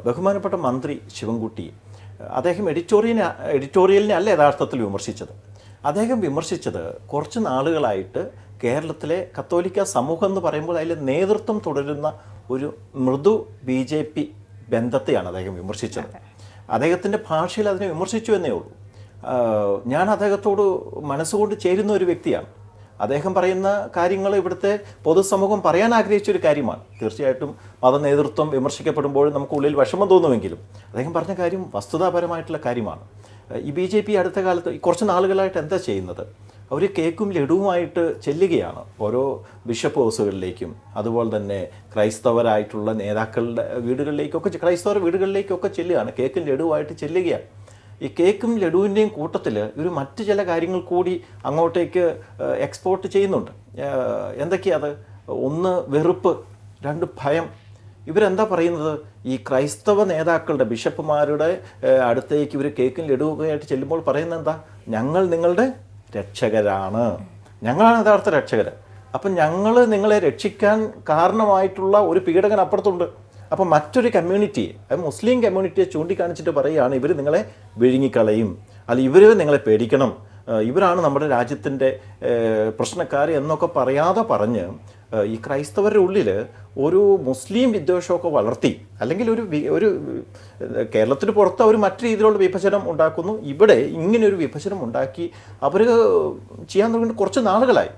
ബഹുമാനപ്പെട്ട മന്ത്രി ശിവൻകുട്ടി അദ്ദേഹം എഡിറ്റോറിയലിനെ അല്ല യഥാർത്ഥത്തിൽ വിമർശിച്ചത്. അദ്ദേഹം വിമർശിച്ചത് കുറച്ച് നാളുകളായിട്ട് കേരളത്തിലെ കത്തോലിക്ക സമൂഹം എന്ന് പറയുമ്പോൾ അതിൽ നേതൃത്വം തുടരുന്ന ഒരു മൃദു BJP ബന്ധത്തെയാണ് അദ്ദേഹം വിമർശിച്ചത്. അദ്ദേഹത്തിൻ്റെ ഭാഷയിൽ അതിനെ വിമർശിച്ചു എന്നേ ഉള്ളൂ. ഞാൻ അദ്ദേഹത്തോട് മനസ്സുകൊണ്ട് ചേരുന്ന ഒരു വ്യക്തിയാണ്. അദ്ദേഹം പറയുന്ന കാര്യങ്ങൾ ഇവിടുത്തെ പൊതുസമൂഹം പറയാൻ ആഗ്രഹിച്ച ഒരു കാര്യമാണ്. തീർച്ചയായിട്ടും മതനേതൃത്വം വിമർശിക്കപ്പെടുമ്പോഴും നമുക്ക് ഉള്ളിൽ വിഷമം തോന്നുമെങ്കിലും അദ്ദേഹം പറഞ്ഞ കാര്യം വസ്തുതാപരമായിട്ടുള്ള കാര്യമാണ്. ഈ BJP അടുത്ത കാലത്ത് കുറച്ച് നാളുകളായിട്ട് എന്താ ചെയ്യുന്നത്? അവർ കേക്കും ലഡുവുമായിട്ട് ചെല്ലുകയാണ് ഓരോ ബിഷപ്പ് ഹൗസുകളിലേക്കും, അതുപോലെ തന്നെ ക്രൈസ്തവരായിട്ടുള്ള നേതാക്കളുടെ വീടുകളിലേക്കൊക്കെ, ക്രൈസ്തവ വീടുകളിലേക്കൊക്കെ ചെല്ലുകയാണ്, കേക്കും ലഡുവുമായിട്ട് ചെല്ലുകയാണ്. ഈ കേക്കും ലഡുവിൻ്റെയും കൂട്ടത്തിൽ ഇവർ മറ്റ് ചില കാര്യങ്ങൾ കൂടി അങ്ങോട്ടേക്ക് എക്സ്പോർട്ട് ചെയ്യുന്നുണ്ട്. എന്തൊക്കെയത്? ഒന്ന് വെറുപ്പ്, രണ്ട് ഭയം. ഇവരെന്താ പറയുന്നത്? ഈ ക്രൈസ്തവ നേതാക്കളുടെ ബിഷപ്പുമാരുടെ അടുത്തേക്ക് ഇവർ കേക്കും ലഡുവുമായിട്ട് ചെല്ലുമ്പോൾ പറയുന്നത് എന്താ? ഞങ്ങൾ നിങ്ങളുടെ രക്ഷകരാണ്, ഞങ്ങളാണ് യഥാർത്ഥ രക്ഷകർ. അപ്പം ഞങ്ങൾ നിങ്ങളെ രക്ഷിക്കാൻ കാരണമായിട്ടുള്ള ഒരു പീഡകൻ അപ്പുറത്തുണ്ട്. അപ്പോൾ മറ്റൊരു കമ്മ്യൂണിറ്റിയെ, മുസ്ലിം കമ്മ്യൂണിറ്റിയെ ചൂണ്ടിക്കാണിച്ചിട്ട് പറയുകയാണ് ഇവർ നിങ്ങളെ വിഴുങ്ങിക്കളയും, അല്ല ഇവർ നിങ്ങളെ പേടിക്കണം, ഇവരാണ് നമ്മുടെ രാജ്യത്തിൻ്റെ പ്രശ്നക്കാർ എന്നൊക്കെ പറയാതെ പറഞ്ഞ് ഈ ക്രൈസ്തവരുടെ ഉള്ളിൽ ഒരു മുസ്ലിം വിദ്വേഷമൊക്കെ വളർത്തി, അല്ലെങ്കിൽ ഒരു കേരളത്തിന് പുറത്ത് അവർ മറ്റു രീതിയിലുള്ള വിഭജനം ഉണ്ടാക്കുന്നു, ഇവിടെ ഇങ്ങനെയൊരു വിഭജനം ഉണ്ടാക്കി അവർ ചെയ്യാൻ തുടങ്ങിയിട്ട് കുറച്ച് നാളുകളായി.